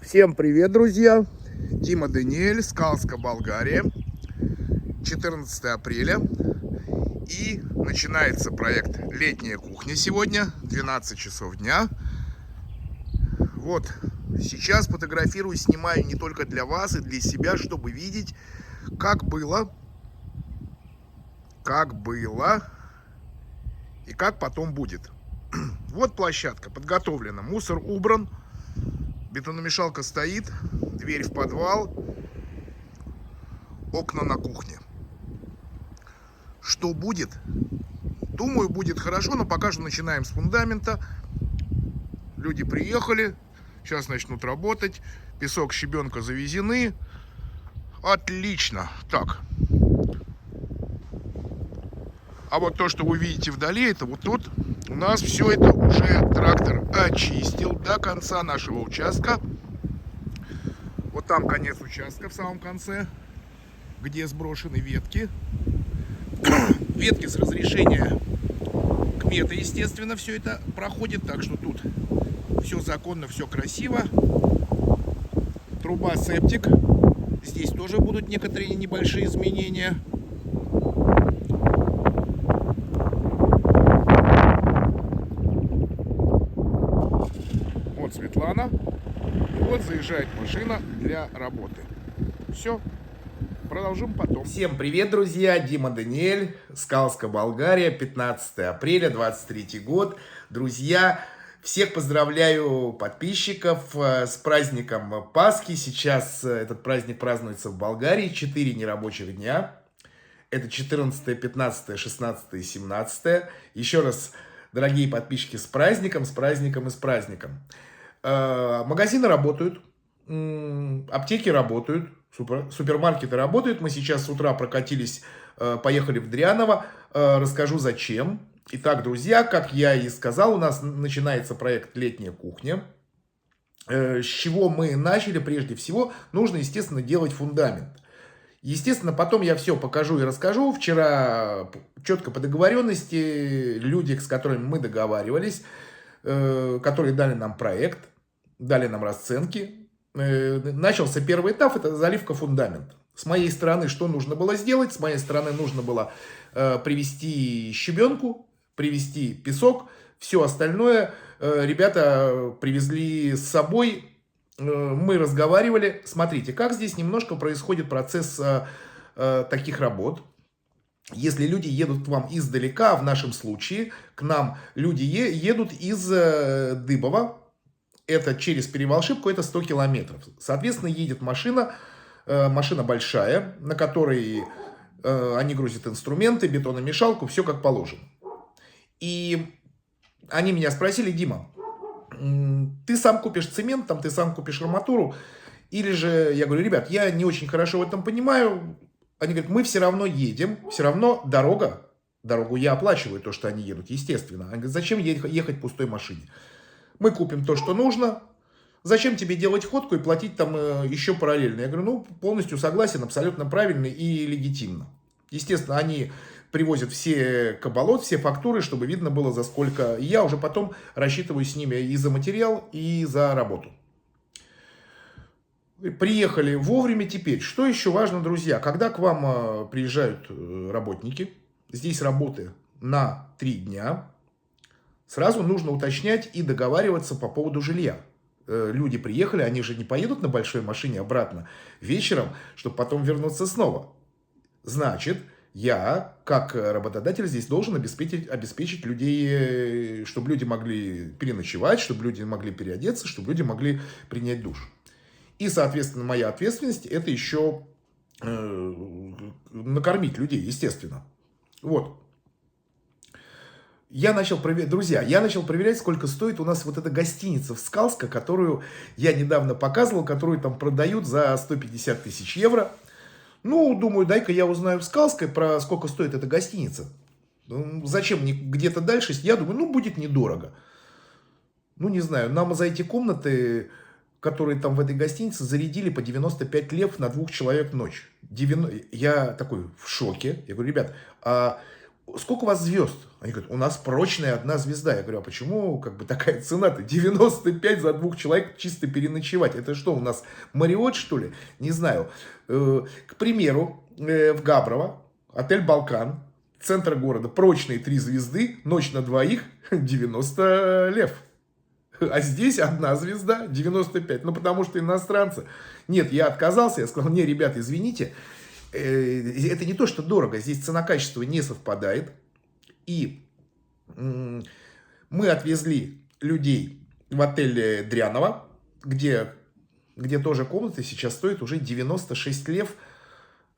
Всем привет, друзья! Дима Даниэль, Скалска, Болгария. 14 апреля. И начинается проект «Летняя кухня» сегодня, 12 часов дня. Вот, сейчас фотографирую, снимаю не только для вас и для себя, чтобы видеть, как было и как потом будет. Вот площадка подготовлена, мусор убран, бетономешалка стоит, дверь в подвал, окна на кухне. Что будет? Думаю, будет хорошо, но пока что начинаем с фундамента. Люди приехали, сейчас начнут работать. Песок, щебенка завезены. Отлично. Так. А вот то, что вы видите вдали, это вот тут. У нас все это уже трактор очистил до конца нашего участка. Вот там конец участка в самом конце, где сброшены ветки. Ветки с разрешения кмета, естественно, все это проходит. Так что тут все законно, все красиво. Труба септик. Здесь тоже будут некоторые небольшие изменения. Вот Светлана. И вот заезжает машина для работы. Все. Продолжим потом. Всем привет, друзья! Дима Даниэль, Скалска, Болгария, 15 апреля, 23 год. Друзья, всех поздравляю, подписчиков, с праздником Пасхи. Сейчас этот праздник празднуется в Болгарии, 4 нерабочих дня. Это 14, 15, 16 и 17. Еще раз, дорогие подписчики, с праздником, с праздником и с праздником. Магазины работают, аптеки работают. Супермаркеты работают. Мы сейчас с утра прокатились, поехали в Дряново. Расскажу зачем. Итак, друзья, как я и сказал, у нас начинается проект «Летняя кухня». С чего мы начали? Прежде всего, нужно, естественно, делать фундамент. Естественно, потом я все покажу и расскажу. Вчера четко по договоренности люди, с которыми мы договаривались, которые дали нам проект, дали нам расценки, начался первый этап, это заливка фундамента. С моей стороны, что нужно было сделать? С моей стороны нужно было привезти щебенку, привезти песок, все остальное ребята привезли с собой. Мы разговаривали. Смотрите, как здесь немножко происходит процесс таких работ. Если люди едут к вам издалека, в нашем случае, к нам люди едут из Дыбова, это через Перевалшибку, это 100 километров. Соответственно, едет машина, машина большая, на которой они грузят инструменты, бетономешалку, все как положено. И они меня спросили: Дима, ты сам купишь цемент, там, ты сам купишь арматуру? Или же, я говорю: ребят, я не очень хорошо в этом понимаю. Они говорят: мы все равно едем, все равно дорогу я оплачиваю, то, что они едут, естественно. Они говорят: зачем ехать в пустой машине? Мы купим то, что нужно. Зачем тебе делать ходку и платить там еще параллельно? Я говорю: ну, полностью согласен, абсолютно правильно и легитимно. Естественно, они привозят все кабалот, все фактуры, чтобы видно было, за сколько. И я уже потом рассчитываю с ними и за материал, и за работу. Приехали вовремя. Теперь, что еще важно, друзья? Когда к вам приезжают работники, здесь работы на 3 дня, сразу нужно уточнять и договариваться по поводу жилья. Люди приехали, они же не поедут на большой машине обратно вечером, чтобы потом вернуться снова. Значит, я, как работодатель, здесь должен обеспечить людей, чтобы люди могли переночевать, чтобы люди могли переодеться, чтобы люди могли принять душ. И, соответственно, моя ответственность — это еще накормить людей, естественно. Вот. Друзья, я начал проверять, сколько стоит у нас вот эта гостиница в Скалска, которую я недавно показывал, которую там продают за 150 тысяч евро. Ну, думаю, дай-ка я узнаю в Скалской, про сколько стоит эта гостиница. Зачем мне где-то дальше? Я думаю, ну, будет недорого. Ну, не знаю, нам за эти комнаты, которые там в этой гостинице, зарядили по 95 лев на 2 человек в ночь. Я такой в шоке. Я говорю: ребят, а сколько у вас звезд? Они говорят, у нас прочная 1 звезда. Я говорю, а почему как бы такая цена-то? 95 за 2 человек чисто переночевать. Это что, у нас Мариот, что ли? Не знаю. К примеру, в Габрово, отель «Балкан», центр города, прочные 3 звезды, ночь на двоих, 90 лев. А здесь 1 звезда, 95. Ну, потому что иностранцы. Нет, я отказался, я сказал, не, ребята, извините, это не то, что дорого, здесь цена-качество не совпадает. И мы отвезли людей в отель Дряново, где тоже комната сейчас стоит уже 96 лев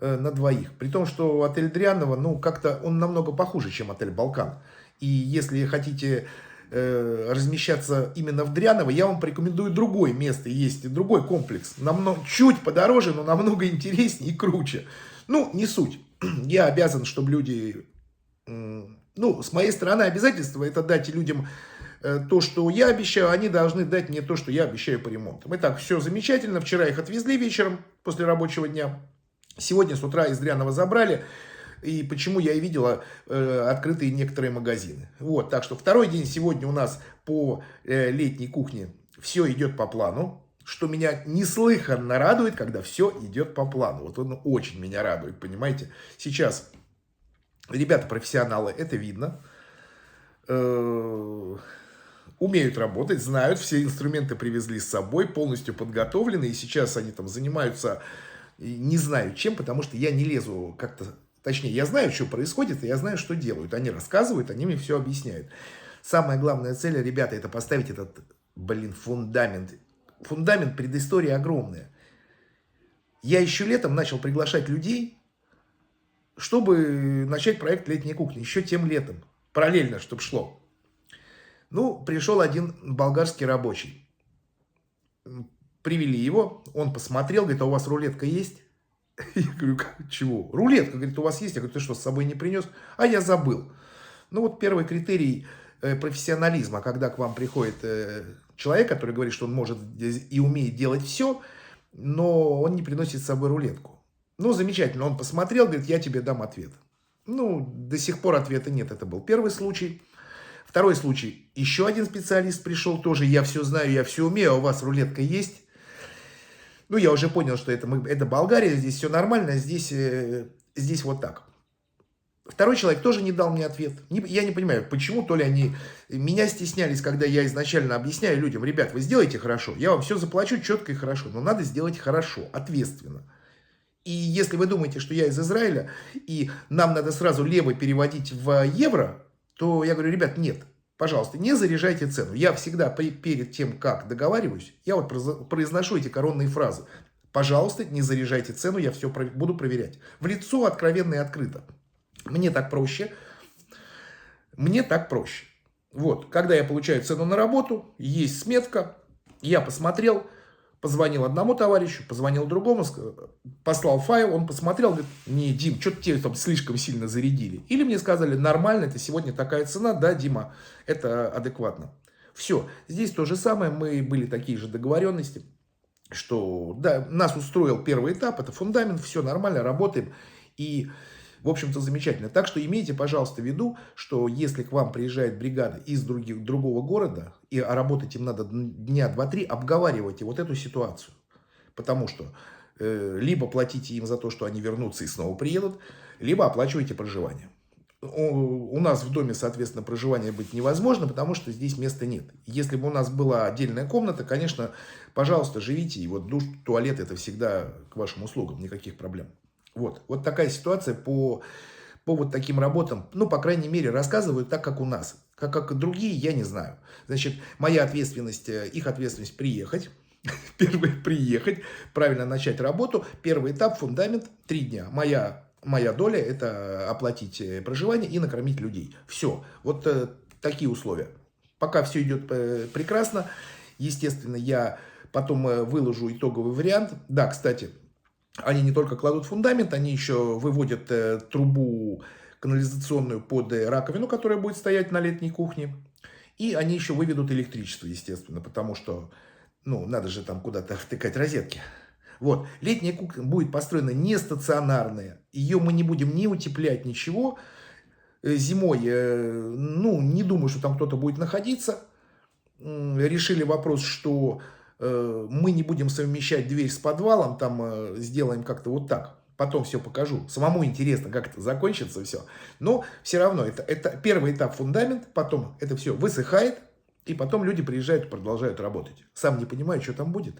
на двоих. При том, что отель Дряново, ну, как-то он намного похуже, чем отель «Балкан». И если хотите размещаться именно в Дряново, я вам порекомендую другое место. Есть другой комплекс. Чуть подороже, но намного интереснее и круче. Ну, не суть. Я обязан, чтобы люди... Ну, с моей стороны обязательство это дать людям то, что я обещаю, они должны дать мне то, что я обещаю по ремонтам. Итак, все замечательно. Вчера их отвезли вечером после рабочего дня. Сегодня с утра из Дряного забрали. И почему я и видела открытые некоторые магазины. Вот, так что 2-й день сегодня у нас по летней кухне все идет по плану. Что меня неслыханно радует, когда все идет по плану. Вот он очень меня радует, понимаете. Сейчас ребята профессионалы, это видно. Умеют работать, знают, все инструменты привезли с собой, полностью подготовлены. И сейчас они там занимаются, не знаю чем, потому что я не лезу как-то... Точнее, я знаю, что происходит, и я знаю, что делают. Они рассказывают, они мне все объясняют. Самая главная цель, ребята, это поставить этот, фундамент. Фундамент предыстории огромная. Я еще летом начал приглашать людей, чтобы начать проект «Летняя кухня». Еще тем летом. Параллельно, чтобы шло. Ну, пришел один болгарский рабочий. Привели его, он посмотрел, говорит, а у вас рулетка есть? Я говорю, чего? Рулетка, говорит, у вас есть? Я говорю, ты что, с собой не принес? А я забыл. Ну вот первый критерий профессионализма, когда к вам приходит человек, который говорит, что он может и умеет делать все, но он не приносит с собой рулетку. Ну, замечательно, он посмотрел, говорит, я тебе дам ответ. Ну, до сих пор ответа нет, это был первый случай. 2-й случай, еще один специалист пришел, тоже я все знаю, я все умею, а у вас рулетка есть? Ну, я уже понял, что это Болгария, здесь все нормально, здесь вот так. 2-й человек тоже не дал мне ответ. Я не понимаю, почему, то ли они меня стеснялись, когда я изначально объясняю людям, ребят, вы сделайте хорошо, я вам все заплачу четко и хорошо, но надо сделать хорошо, ответственно. И если вы думаете, что я из Израиля, и нам надо сразу лево переводить в евро, то я говорю, ребят, нет. Пожалуйста, не заряжайте цену. Я всегда перед тем, как договариваюсь, я вот произношу эти коронные фразы. Пожалуйста, не заряжайте цену, я все буду проверять. В лицо, откровенно и открыто. Мне так проще. Мне так проще. Вот, когда я получаю цену на работу, есть сметка, я посмотрел, позвонил одному товарищу, позвонил другому, послал файл, он посмотрел, говорит, не, Дим, что-то тебе там слишком сильно зарядили. Или мне сказали, нормально, это сегодня такая цена, да, Дима, это адекватно. Все, здесь то же самое, мы были такие же договоренности, что, да, нас устроил первый этап, это фундамент, все нормально, работаем, и... В общем-то, замечательно. Так что имейте, пожалуйста, в виду, что если к вам приезжает бригада из другого города, а работать им надо дня 2-3, обговаривайте вот эту ситуацию. Потому что либо платите им за то, что они вернутся и снова приедут, либо оплачивайте проживание. У нас в доме, соответственно, проживание быть невозможно, потому что здесь места нет. Если бы у нас была отдельная комната, конечно, пожалуйста, живите. И вот душ, туалет, это всегда к вашим услугам, никаких проблем. Вот такая ситуация по вот таким работам. Ну, по крайней мере, рассказывают так, как у нас. Как другие, я не знаю. Значит, моя ответственность, их ответственность приехать. Первый приехать, правильно начать работу. Первый этап, фундамент, 3 дня. Моя доля – это оплатить проживание и накормить людей. Все. Вот такие условия. Пока все идет прекрасно. Естественно, я потом выложу итоговый вариант. Да, кстати, они не только кладут фундамент, они еще выводят трубу канализационную под раковину, которая будет стоять на летней кухне. И они еще выведут электричество, естественно, потому что, ну, надо же там куда-то втыкать розетки. Вот, летняя кухня будет построена не стационарная, ее мы не будем ни утеплять, ничего. зимой, ну, не думаю, что там кто-то будет находиться. Решили вопрос, что мы не будем совмещать дверь с подвалом, там сделаем как-то вот так. Потом все покажу. Самому интересно, как это закончится все. Но все равно, это первый этап фундамент, потом это все высыхает, и потом люди приезжают и продолжают работать. Сам не понимаю, что там будет.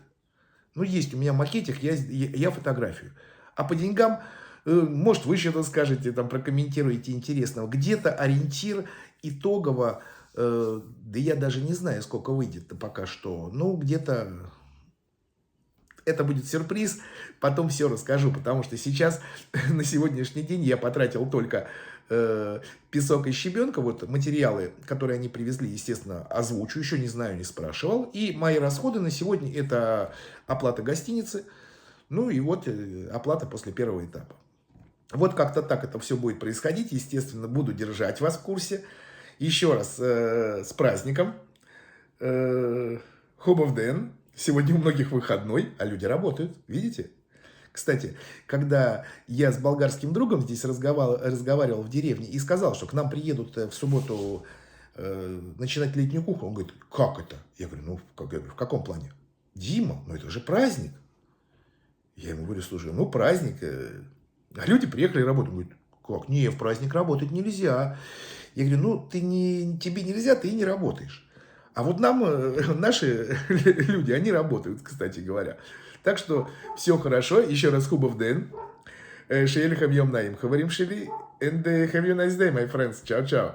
Ну, есть у меня макетик, я фотографию. А по деньгам, может, вы что-то скажете, там, прокомментируете интересного. Где-то ориентир итогово, да я даже не знаю, сколько выйдет пока что. Ну, где-то это будет сюрприз, потом все расскажу, потому что сейчас, на сегодняшний день, я потратил только песок и щебенка, вот материалы, которые они привезли, естественно, озвучу, еще не знаю, не спрашивал. И мои расходы на сегодня это оплата гостиницы, ну и вот оплата после первого этапа. Вот как-то так это все будет происходить, естественно, буду держать вас в курсе. Еще раз с праздником. Хубовден. Сегодня у многих выходной, а люди работают, видите? Кстати, когда я с болгарским другом здесь разговаривал в деревне и сказал, что к нам приедут в субботу начинать летнюю кухню, он говорит, как это? Я говорю, ну, в каком плане? Дима, ну это же праздник. Я ему говорю, слушай, ну праздник, а люди приехали работать. Он говорит, как? Не, в праздник работать нельзя. Я говорю, ну тебе нельзя, ты и не работаешь. А вот нам, наши люди, они работают, кстати говоря. Так что все хорошо. Еще раз Хубовден. Шейль хамьем наим. Говорим шели. And have a nice day, my friends. Ciao, ciao.